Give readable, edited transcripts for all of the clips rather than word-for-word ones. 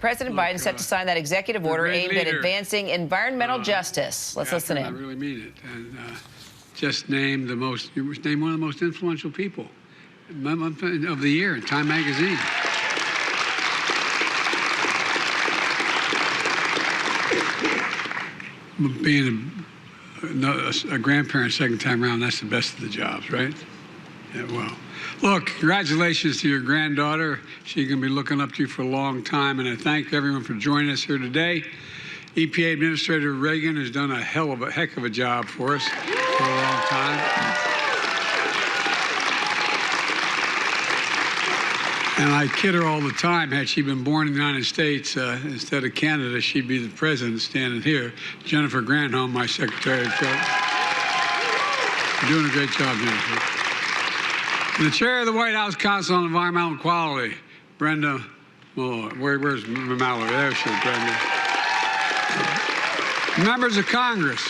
President Biden set to sign that executive order aimed at advancing environmental justice. Let's listen in. I really mean it. And just name one of the most influential people of the year in Time magazine. Being a grandparent second time around, that's the best of the jobs, right? Yeah, well, look, congratulations to your granddaughter. She's going to be looking up to you for a long time, and I thank everyone for joining us here today. EPA Administrator Regan has done a heck of a job for us for a long time. And I kid her all the time, had she been born in the United States instead of Canada, she'd be the president standing here. Jennifer Granholm, my Secretary of State. You're doing a great job, Jennifer. And the chair of the White House Council on Environmental Quality, Brenda Mueller. Where's Mallory? There she is, Brenda. Members of Congress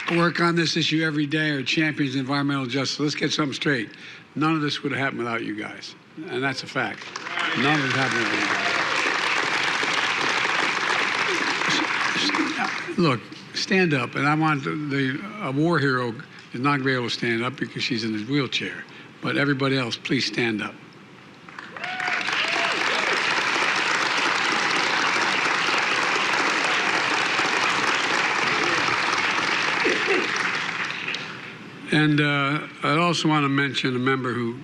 who work on this issue every day are champions of environmental justice. Let's get something straight. None of this would have happened without you guys. And that's a fact. None of it happened without you. Look, stand up. And I want a war hero is not going to be able to stand up because she's in his wheelchair. But everybody else, please stand up. And I also want to mention a member who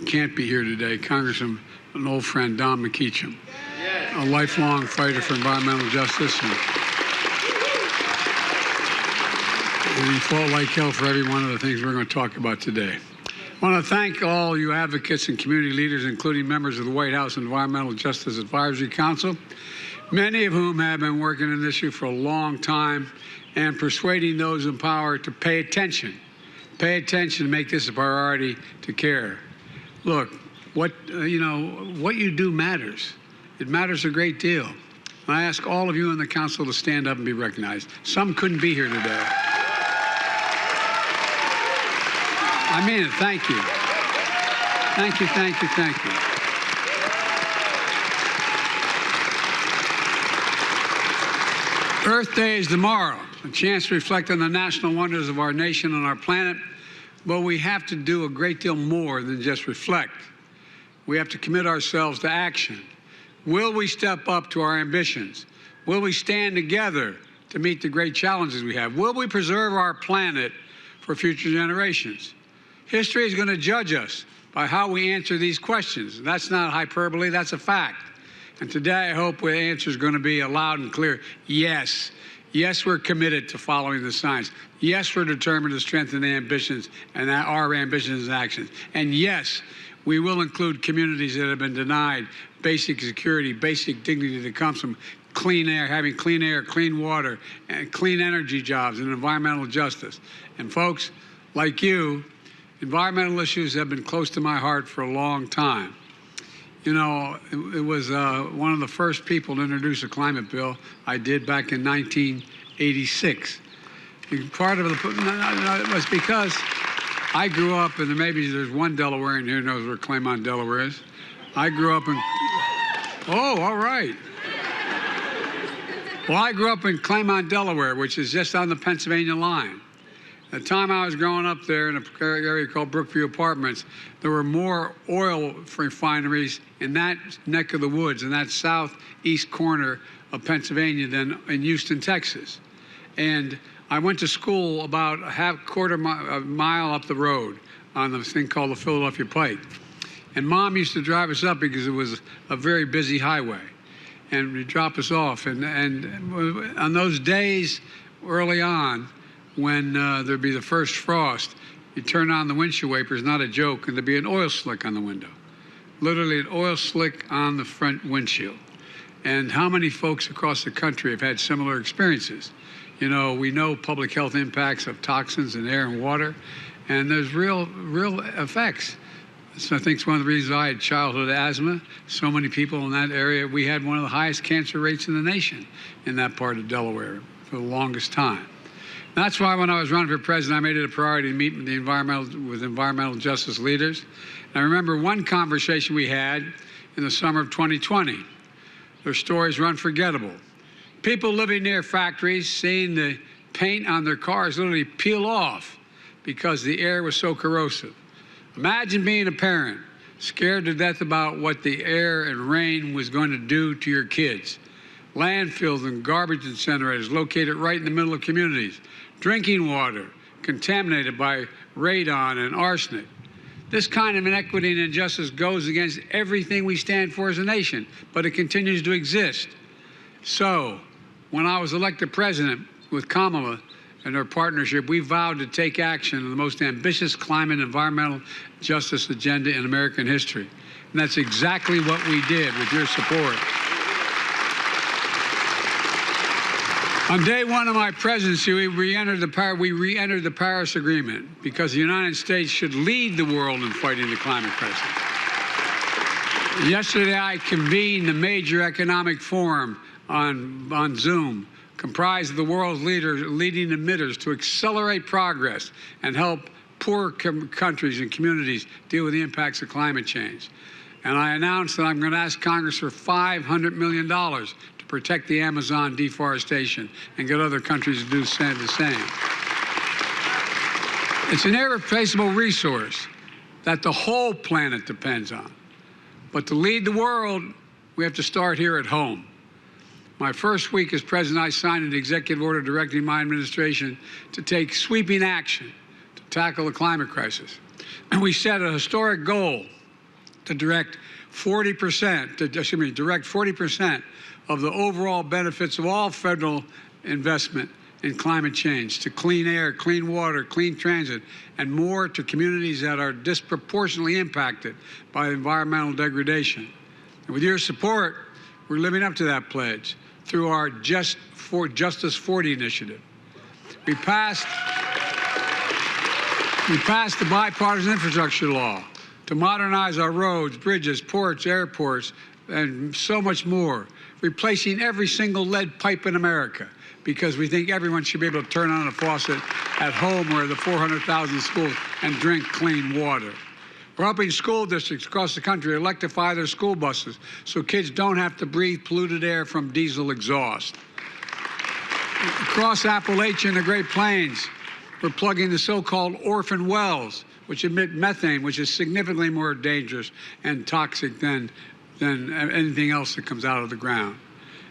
can't be here today, Congressman, an old friend, Don McEachum, a lifelong fighter for environmental justice. And he fought like hell for every one of the things we're going to talk about today. I want to thank all you advocates and community leaders, including members of the White House Environmental Justice Advisory Council, many of whom have been working on this issue for a long time and persuading those in power to pay attention. Pay attention and make this a priority to care. Look, what you do matters. It matters a great deal. And I ask all of you in the council to stand up and be recognized. Some couldn't be here today. I mean it. Thank you. Thank you, thank you, thank you. Earth Day is tomorrow, a chance to reflect on the national wonders of our nation and our planet. But we have to do a great deal more than just reflect. We have to commit ourselves to action. Will we step up to our ambitions? Will we stand together to meet the great challenges we have? Will we preserve our planet for future generations? History is going to judge us by how we answer these questions. That's not hyperbole, that's a fact. And today I hope the answer is going to be a loud and clear yes. Yes, we're committed to following the science. Yes, we're determined to strengthen the ambitions and our ambitions and actions. And yes, we will include communities that have been denied basic security, basic dignity that comes from clean air, having clean air, clean water, and clean energy jobs and environmental justice. And folks, like you, environmental issues have been close to my heart for a long time. You know, it was one of the first people to introduce a climate bill I did back in 1986. Part of it was because I grew up, and maybe there's one Delawarean here who knows where Claymont, Delaware is. I grew up in, oh, all right. Well, I grew up in Claymont, Delaware, which is just on the Pennsylvania line. At the time I was growing up there in an area called Brookview Apartments, there were more oil refineries in that neck of the woods, in that southeast corner of Pennsylvania, than in Houston, Texas. And I went to school about a quarter mile up the road on the thing called the Philadelphia Pike. And Mom used to drive us up because it was a very busy highway. And she'd drop us off. And on those days early on, when there'd be the first frost, you turn on the windshield wipers, not a joke, and there'd be an oil slick on the window. Literally an oil slick on the front windshield. And how many folks across the country have had similar experiences? You know, we know public health impacts of toxins in air and water, and there's real effects. So I think it's one of the reasons I had childhood asthma. So many people in that area. We had one of the highest cancer rates in the nation in that part of Delaware for the longest time. That's why when I was running for president, I made it a priority to meet with environmental justice leaders. And I remember one conversation we had in the summer of 2020. Their stories are unforgettable. People living near factories seeing the paint on their cars literally peel off because the air was so corrosive. Imagine being a parent, scared to death about what the air and rain was going to do to your kids. Landfills and garbage incinerators located right in the middle of communities. Drinking water contaminated by radon and arsenic. This kind of inequity and injustice goes against everything we stand for as a nation, but it continues to exist. So, when I was elected president with Kamala and our partnership, we vowed to take action on the most ambitious climate and environmental justice agenda in American history. And that's exactly what we did with your support. On day one of my presidency, we re-entered the Paris Agreement because the United States should lead the world in fighting the climate crisis. Yesterday, I convened the major economic forum on Zoom, comprised of the world's leading emitters to accelerate progress and help poor countries and communities deal with the impacts of climate change. And I announced that I'm going to ask Congress for $500 million to protect the Amazon deforestation and get other countries to do the same. It's an irreplaceable resource that the whole planet depends on. But to lead the world, we have to start here at home. My first week as president, I signed an executive order directing my administration to take sweeping action to tackle the climate crisis. And we set a historic goal to direct 40% of the overall benefits of all federal investment in climate change to clean air, clean water, clean transit, and more to communities that are disproportionately impacted by environmental degradation. And with your support, we're living up to that pledge through our Justice 40 initiative. We passed the bipartisan infrastructure law to modernize our roads, bridges, ports, airports, and so much more, replacing every single lead pipe in America because we think everyone should be able to turn on a faucet at home or the 400,000 schools and drink clean water. We're helping school districts across the country electrify their school buses so kids don't have to breathe polluted air from diesel exhaust. Across Appalachia and the Great Plains, we're plugging the so-called orphan wells, which emit methane, which is significantly more dangerous and toxic than anything else that comes out of the ground.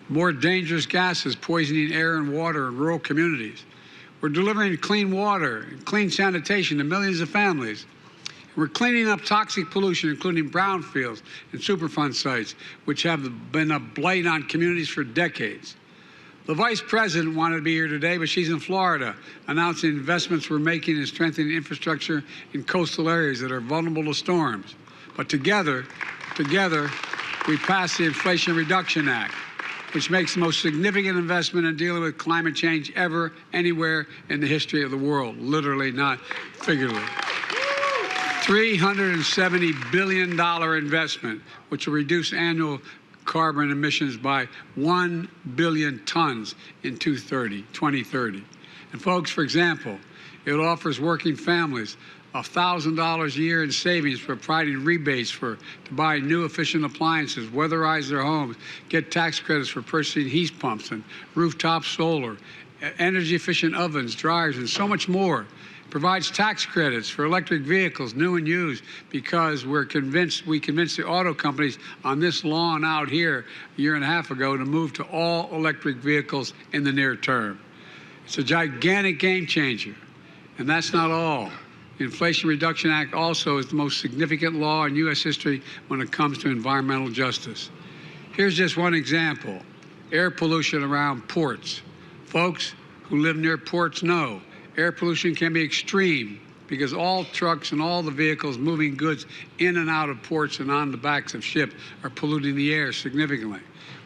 More dangerous gases poisoning air and water in rural communities. We're delivering clean water and clean sanitation to millions of families. We're cleaning up toxic pollution, including brownfields and Superfund sites, which have been a blight on communities for decades. The Vice President wanted to be here today, but she's in Florida, announcing investments we're making in strengthening infrastructure in coastal areas that are vulnerable to storms. But together, we passed the Inflation Reduction Act, which makes the most significant investment in dealing with climate change ever, anywhere in the history of the world, literally, not figuratively. $370 billion investment, which will reduce annual carbon emissions by 1 billion tons in 2030. And folks, for example, it offers working families $1,000 a year in savings for providing rebates to buy new efficient appliances, weatherize their homes, get tax credits for purchasing heat pumps and rooftop solar, energy efficient ovens, dryers, and so much more. Provides tax credits for electric vehicles, new and used, because we convinced the auto companies on this lawn out here a year and a half ago to move to all electric vehicles in the near term. It's a gigantic game changer. And that's not all. The Inflation Reduction Act also is the most significant law in U.S. history when it comes to environmental justice. Here's just one example: air pollution around ports. Folks who live near ports know air pollution can be extreme because all trucks and all the vehicles moving goods in and out of ports and on the backs of ships are polluting the air significantly.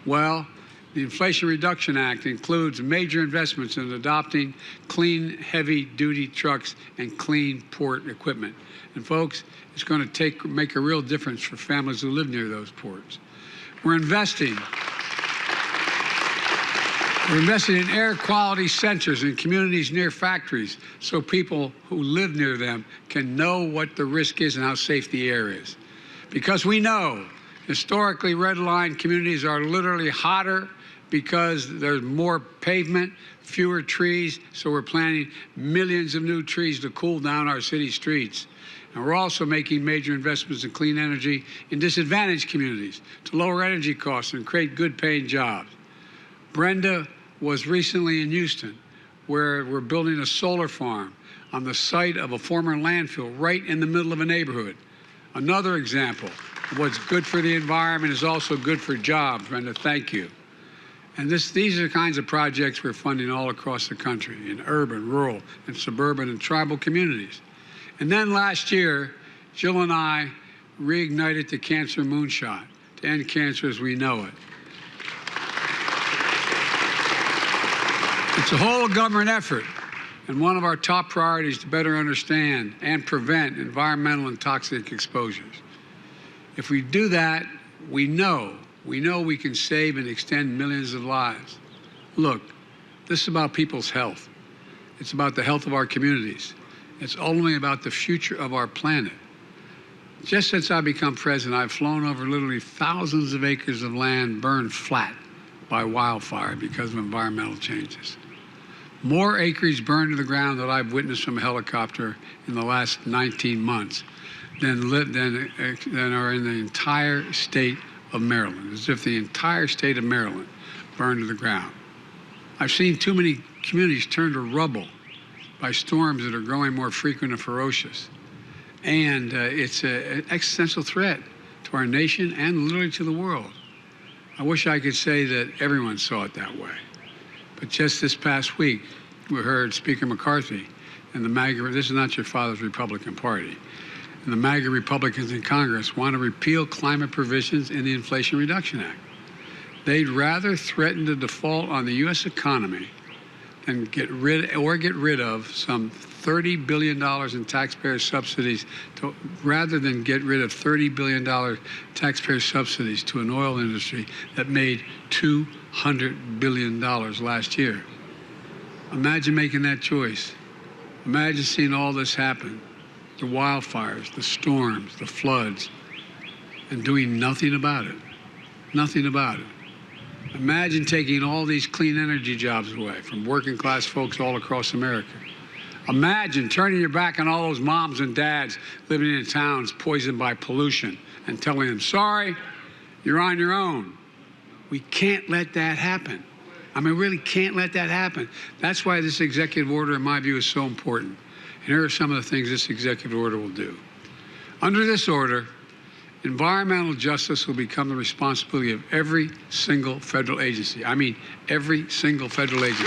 Well, the Inflation Reduction Act includes major investments in adopting clean, heavy-duty trucks and clean port equipment. And folks, it's going to make a real difference for families who live near those ports. We're investing in air quality sensors in communities near factories so people who live near them can know what the risk is and how safe the air is. Because we know Historically, red-line communities are literally hotter because there's more pavement, fewer trees, so we're planting millions of new trees to cool down our city streets. And we're also making major investments in clean energy in disadvantaged communities to lower energy costs and create good-paying jobs. Brenda was recently in Houston, where we're building a solar farm on the site of a former landfill right in the middle of a neighborhood. Another example of what's good for the environment is also good for jobs. Brenda, thank you. And these are the kinds of projects we're funding all across the country, in urban, rural, and suburban and tribal communities. And then last year, Jill and I reignited the cancer moonshot to end cancer as we know it. It's a whole government effort, and one of our top priorities to better understand and prevent environmental and toxic exposures. If we do that, we know we can save and extend millions of lives. Look, this is about people's health. It's about the health of our communities. It's ultimately about the future of our planet. Just since I've become president, I've flown over literally thousands of acres of land burned flat by wildfire because of environmental changes. More acres burned to the ground that I've witnessed from a helicopter in the last 19 months than are in the entire state of Maryland, as if the entire state of Maryland burned to the ground. I've seen too many communities turn to rubble by storms that are growing more frequent and ferocious. And it's an existential threat to our nation and literally to the world. I wish I could say that everyone saw it that way. But just this past week, we heard Speaker McCarthy and the MAGA, this is not your father's Republican Party, and the MAGA Republicans in Congress want to repeal climate provisions in the Inflation Reduction Act. They'd rather threaten to default on the U.S. economy than get rid of some $30 billion in taxpayer subsidies, rather than get rid of $30 billion taxpayer subsidies to an oil industry that made $200 billion last year. Imagine making that choice. Imagine seeing all this happen, the wildfires, the storms, the floods, and doing nothing about it. Nothing about it. Imagine taking all these clean energy jobs away from working class folks all across America. Imagine turning your back on all those moms and dads living in towns poisoned by pollution and telling them, sorry, you're on your own. We can't let that happen. I mean, really can't let that happen. That's why this executive order, in my view, is so important. And here are some of the things this executive order will do. Under this order, environmental justice will become the responsibility of every single federal agency. I mean, every single federal agency.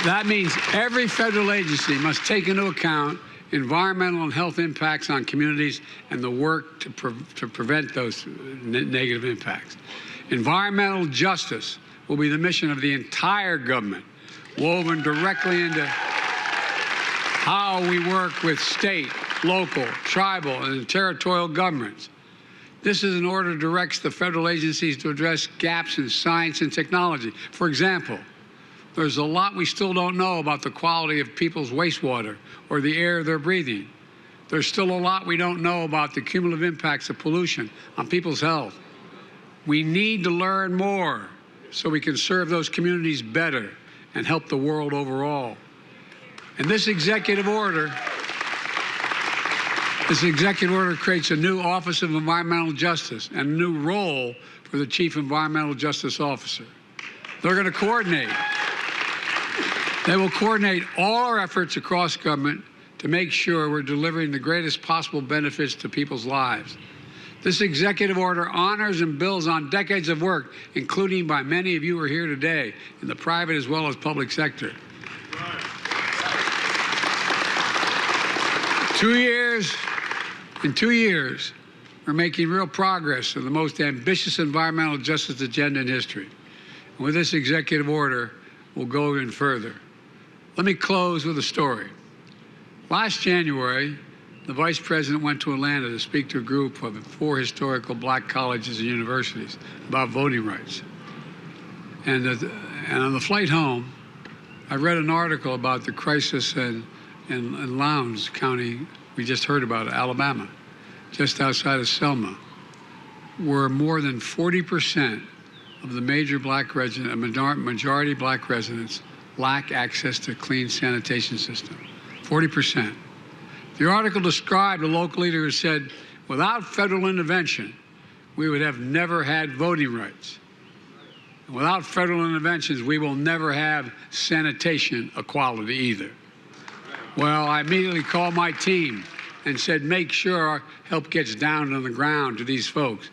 That means every federal agency must take into account environmental and health impacts on communities and the work to prevent those negative impacts. Environmental justice will be the mission of the entire government, woven directly into how we work with state, local, tribal, and territorial governments. This is an order that directs the federal agencies to address gaps in science and technology. For example, there's a lot we still don't know about the quality of people's wastewater or the air they're breathing. There's still a lot we don't know about the cumulative impacts of pollution on people's health. We need to learn more so we can serve those communities better and help the world overall. And this executive order creates a new Office of Environmental Justice and a new role for the Chief Environmental Justice Officer. They're going to coordinate. They will coordinate all our efforts across government to make sure we're delivering the greatest possible benefits to people's lives. This executive order honors and builds on decades of work, including by many of you who are here today, in the private as well as public sector. In 2 years, we're making real progress on the most ambitious environmental justice agenda in history. And with this executive order, we'll go even further. Let me close with a story. Last January, the Vice President went to Atlanta to speak to a group of 4 historical black colleges and universities about voting rights. And on the flight home, I read an article about the crisis in Lowndes County we just heard about Alabama, just outside of Selma, where more than 40% of the major black majority black residents lack access to a clean sanitation system. 40%. The article described a local leader who said, without federal intervention, we would have never had voting rights. And without federal interventions, we will never have sanitation equality either. Well, I immediately called my team and said, make sure our help gets down on the ground to these folks.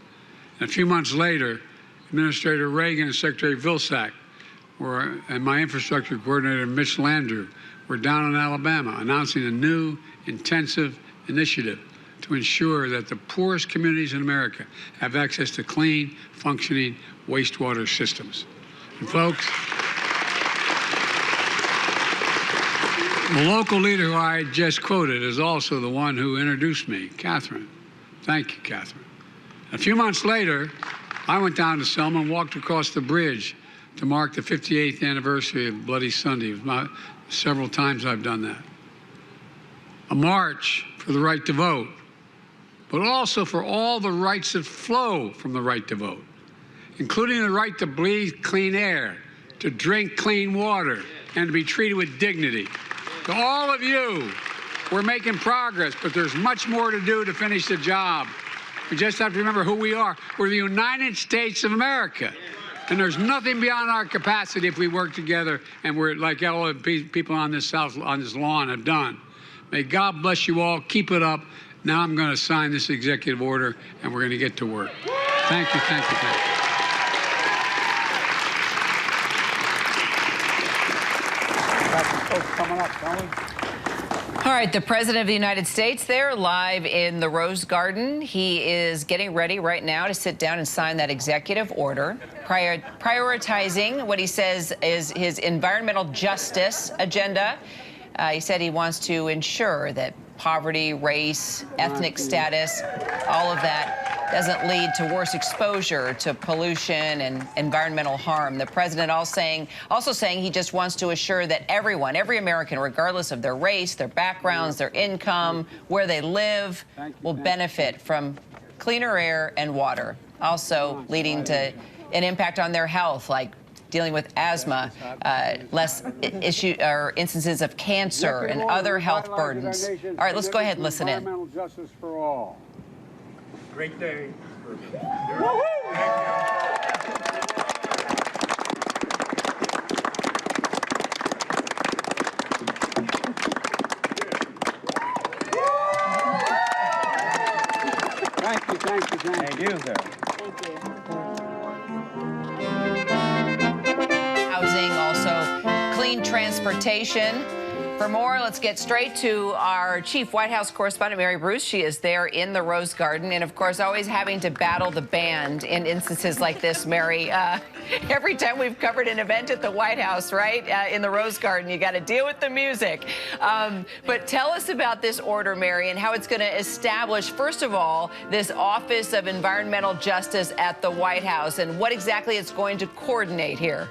And a few months later, Administrator Reagan and Secretary Vilsack and my infrastructure coordinator, Mitch Landrieu, were down in Alabama announcing a new intensive initiative to ensure that the poorest communities in America have access to clean, functioning wastewater systems. And folks, the local leader who I just quoted is also the one who introduced me, Catherine. Thank you, Catherine. A few months later, I went down to Selma and walked across the bridge to mark the 58th anniversary of Bloody Sunday. Several times I've done that. A march for the right to vote, but also for all the rights that flow from the right to vote, including the right to breathe clean air, to drink clean water, and to be treated with dignity. To all of you, we're making progress, but there's much more to do to finish the job. We just have to remember who we are. We're the United States of America. And there's nothing beyond our capacity if we work together, and we're like all the people on this lawn have done. May God bless you all. Keep it up. Now I'm going to sign this executive order, and we're going to get to work. Thank you, thank you, thank you. Got some folks coming up, don't we? All right, the President of the United States there live in the Rose Garden. He is getting ready right now to sit down and sign that executive order, prioritizing what he says is his environmental justice agenda. He said he wants to ensure that poverty, race, ethnic status, all of that doesn't lead to worse exposure to pollution and environmental harm. The president also saying he just wants to assure that everyone, every American, regardless of their race, their backgrounds, their income, where they live, will benefit from cleaner air and water, also leading to an impact on their health, like dealing with asthma, less instances of cancer and other health burdens. All right, let's go ahead and listen in. Environmental justice for all. Great day. Thank you, thank you, thank you. Housing, also clean transportation. For more, let's get straight to our chief White House correspondent, Mary Bruce. She is there in the Rose Garden, and of course, always having to battle the band in instances like this, Mary. Every time we've covered an event at the White House, right, in the Rose Garden, you got to deal with the music. But tell us about this order, Mary, and how it's going to establish, first of all, this Office of Environmental Justice at the White House, and what exactly it's going to coordinate here.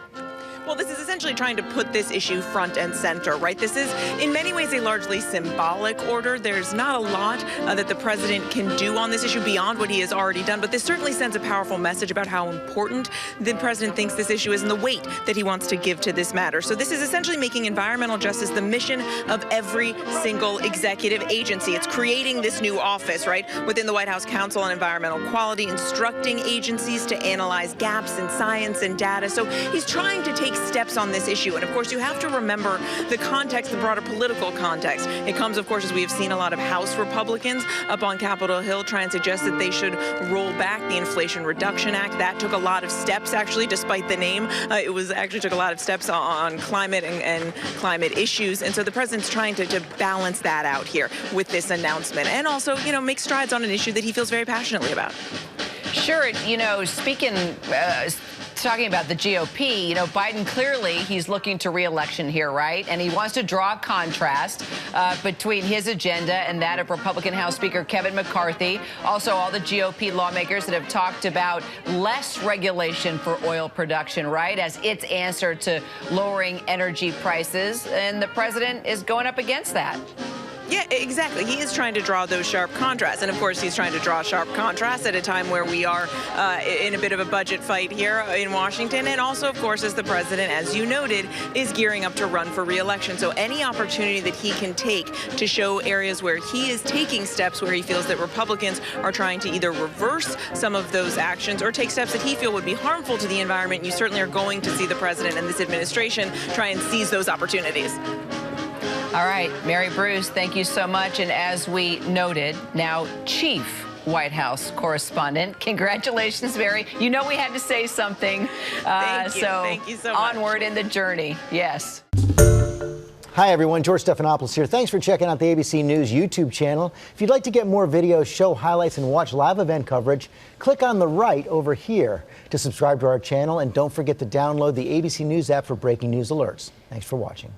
Well, this is essentially trying to put this issue front and center, right? This is, in many ways, a largely symbolic order. There's not a lot that the president can do on this issue beyond what he has already done, but this certainly sends a powerful message about how important the president thinks this issue is and the weight that he wants to give to this matter. So this is essentially making environmental justice the mission of every single executive agency. It's creating this new office, right, within the White House Council on Environmental Quality, instructing agencies to analyze gaps in science and data. So he's trying to take steps on this issue. And of course, you have to remember the context, the broader political context. It comes, of course, as we have seen a lot of House Republicans up on Capitol Hill try and suggest that they should roll back the Inflation Reduction Act. That took a lot of steps, actually, despite the name. It was actually took a lot of steps on climate and climate issues. And so the president's trying to balance that out here with this announcement and also, you know, make strides on an issue that he feels very passionately about. Sure, you know, talking about the GOP, you know, Biden clearly, he's looking to re-election here, right? And he wants to draw a contrast between his agenda and that of Republican House Speaker Kevin McCarthy. Also, all the GOP lawmakers that have talked about less regulation for oil production, right, as its answer to lowering energy prices. And the president is going up against that. Yeah, exactly. He is trying to draw those sharp contrasts. And of course, he's trying to draw sharp contrasts at a time where we are in a bit of a budget fight here in Washington. And also, of course, as the president, as you noted, is gearing up to run for re-election. So any opportunity that he can take to show areas where he is taking steps where he feels that Republicans are trying to either reverse some of those actions or take steps that he feels would be harmful to the environment, you certainly are going to see the president and this administration try and seize those opportunities. All right, Mary Bruce, thank you so much. And as we noted, now Chief White House correspondent. Congratulations, Mary. You know we had to say something. Thank you so much. Onward in the journey. Yes. Hi, everyone. George Stephanopoulos here. Thanks for checking out the ABC News YouTube channel. If you'd like to get more videos, show highlights, and watch live event coverage, click on the right over here to subscribe to our channel. And don't forget to download the ABC News app for breaking news alerts. Thanks for watching.